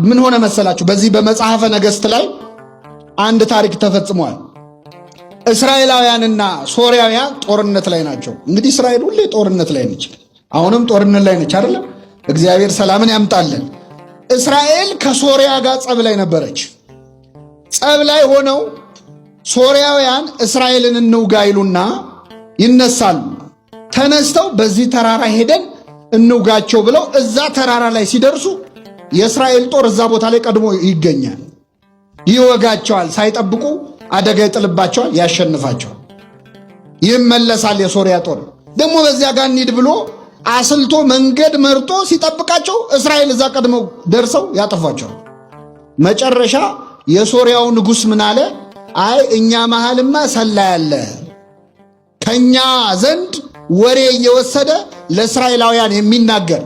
ምን ሆነ መሰላችሁ? በዚህ በመጽሐፈ ነገሥት ላይ አንድ ታሪክ ተፈጽሟል። እስራኤላውያንና ሶርያውያን ጦርነት ላይ ናቸው። እንግዲህ እስራኤል ሁሌ ጦርነት ላይ ነች። አሁንም ጦርነት ላይ ነች አይደል? እግዚአብሔር ሰላምን ያምጣልን። እስራኤል ከሶርያ ጋር ጸብ ላይ ነበረች። ጸብ ላይ ሆነው ሶርያውያን እስራኤልን እንውጋ ይሉና ይነሳሉ። ተነስተው በዚህ ተራራ ሄደን እንውጋቸው ብለው እዛ ተራራ ላይ ሲደርሱ የእስራኤል ጦር እዛ ቦታ ላይ ቀድሞ ይገኛል። ይወጋቸዋል። ሳይጠብቁ አደጋ ይጥልባቸዋል፣ ያሸንፋቸዋል። ይመለሳል። የሶርያ ጦር ደግሞ በዚያ ጋር እንሂድ ብሎ አስልቶ መንገድ መርጦ ሲጠብቃቸው እስራኤል እዛ ቀድመው ደርሰው ያጠፏቸዋል። መጨረሻ የሶርያው ንጉሥ ምን አለ? አይ እኛ መሃልማ ሰላይ አለ፣ ከኛ ዘንድ ወሬ እየወሰደ ለእስራኤላውያን የሚናገር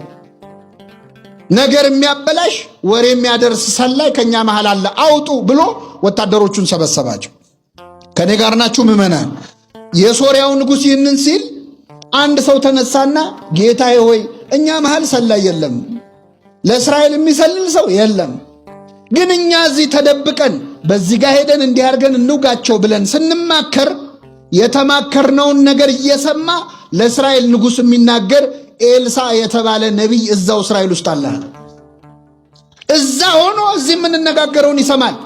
ነገር የሚያበላሽ ወሬ የሚያደርስ ሰላይ ከኛ መሃል አለ፣ አውጡ ብሎ ወታደሮቹን ሰበሰባቸው። ከኔ ጋር ናችሁ ምዕመናን? የሶርያው ንጉሥ ይህንን ሲል አንድ ሰው ተነሳና ጌታዬ ሆይ እኛ መሃል ሰላይ የለም፣ ለእስራኤል የሚሰልል ሰው የለም፣ ግን እኛ እዚህ ተደብቀን በዚህ ጋር ሄደን እንዲያርገን እንውጋቸው ብለን ስንማከር የተማከርነውን ነገር እየሰማ ለእስራኤል ንጉሥ የሚናገር ኤልሳ የተባለ ነቢይ እዛው እስራኤል ውስጥ አለ። እዛ ሆኖ እዚህ የምንነጋገረውን ይሰማል።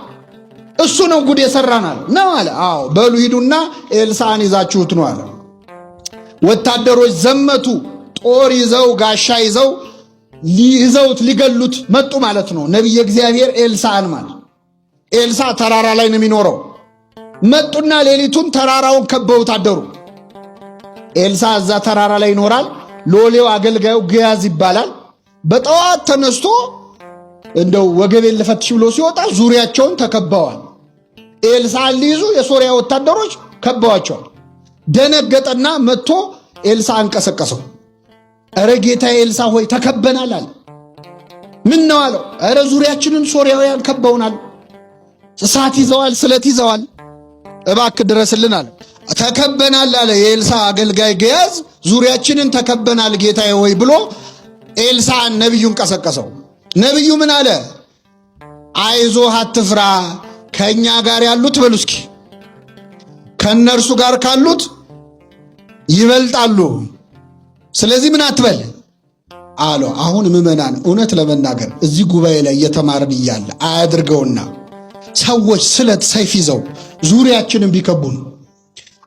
እሱ ነው ጉድ የሰራናል ነው አለ። አዎ በሉ ሂዱና ኤልሳን ይዛችሁት ነው አለ። ወታደሮች ዘመቱ። ጦር ይዘው ጋሻ ይዘው ይዘውት ሊገሉት መጡ ማለት ነው። ነቢይ እግዚአብሔር ኤልሳን ማለት ኤልሳ ተራራ ላይ ነው የሚኖረው። መጡና ሌሊቱን ተራራውን ከበውት አደሩ። ኤልሳ እዛ ተራራ ላይ ይኖራል። ሎሌው አገልጋዩ ግያዝ ይባላል። በጠዋት ተነስቶ እንደው ወገቤን ልፈትሽ ብሎ ሲወጣ ዙሪያቸውን ተከበዋል። ኤልሳን ሊይዙ የሶርያ ወታደሮች ከበዋቸዋል። ደነገጠና መጥቶ ኤልሳ አንቀሰቀሰው። እረ ጌታ ኤልሳ ሆይ ተከበናል አለ። ምን ነው አለው። እረ ዙሪያችንን ሶርያውያን ከበውናል፣ እሳት ይዘዋል፣ ስለት ይዘዋል፣ እባክህ ድረስልን አለ። ተከበናል አለ የኤልሳ አገልጋይ ግያዝ። ዙሪያችንን ተከበናል ጌታዬ ሆይ ብሎ ኤልሳን ነቢዩን ቀሰቀሰው። ነቢዩ ምን አለ? አይዞህ አትፍራ፣ ከእኛ ጋር ያሉት በሉ እስኪ ከእነርሱ ጋር ካሉት ይበልጣሉ። ስለዚህ ምን አትበል አለው። አሁን ምዕመናን እውነት ለመናገር እዚህ ጉባኤ ላይ እየተማርን እያለ አያድርገውና ሰዎች ስለት ሰይፍ ይዘው ዙሪያችንን ቢከቡን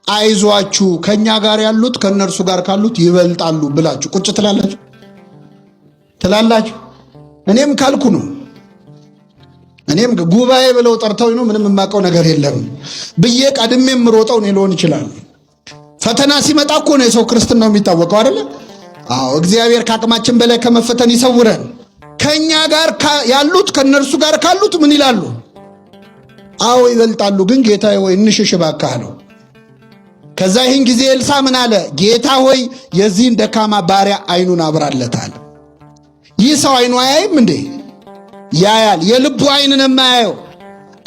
አይዟችሁ ከኛ ጋር ያሉት ከነርሱ ጋር ካሉት ይበልጣሉ ብላችሁ ቁጭ ትላላችሁ? እኔም ካልኩ ነው። እኔም ጉባኤ ብለው ጠርተው ነው ምንም የማውቀው ነገር የለም ብዬ ቀድሜም ሮጠው ነው ሊሆን ይችላል። ፈተና ሲመጣ እኮ ነው የሰው ክርስትናው የሚታወቀው አይደል? አዎ እግዚአብሔር ከአቅማችን በላይ ከመፈተን ይሰውረን። ከኛ ጋር ያሉት ከነርሱ ጋር ካሉት ምን ይላሉ? አዎ ይበልጣሉ፣ ግን ጌታዬ ሆይ እንሽሽ እባክህ አለው። ከዛ ይህን ጊዜ ኤልሳ ምን አለ? ጌታ ሆይ የዚህን ደካማ ባሪያ አይኑን አብራለታል። ይህ ሰው አይኑ አያይም እንዴ? ያያል። የልቡ አይንን የማያየው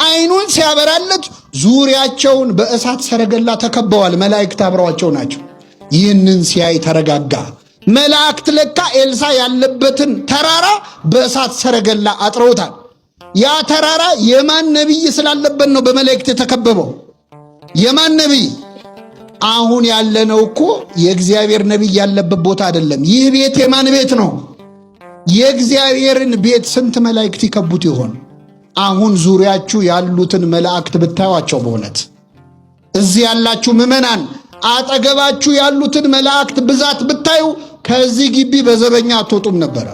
አይኑን ሲያበራለት ዙሪያቸውን በእሳት ሰረገላ ተከበዋል። መላእክት አብረዋቸው ናቸው። ይህንን ሲያይ ተረጋጋ። መላእክት ለካ ኤልሳ ያለበትን ተራራ በእሳት ሰረገላ አጥረውታል። ያ ተራራ የማን ነቢይ ስላለበት ነው በመላእክት የተከበበው? የማን ነቢይ? አሁን ያለነው እኮ የእግዚአብሔር ነቢይ ያለበት ቦታ አይደለም። ይህ ቤት የማን ቤት ነው? የእግዚአብሔርን ቤት ስንት መላእክት ይከቡት ይሆን? አሁን ዙሪያችሁ ያሉትን መላእክት ብታዩአቸው በእውነት እዚህ ያላችሁ ምዕመናን አጠገባችሁ ያሉትን መላእክት ብዛት ብታዩ ከዚህ ግቢ በዘበኛ አትወጡም ነበረ።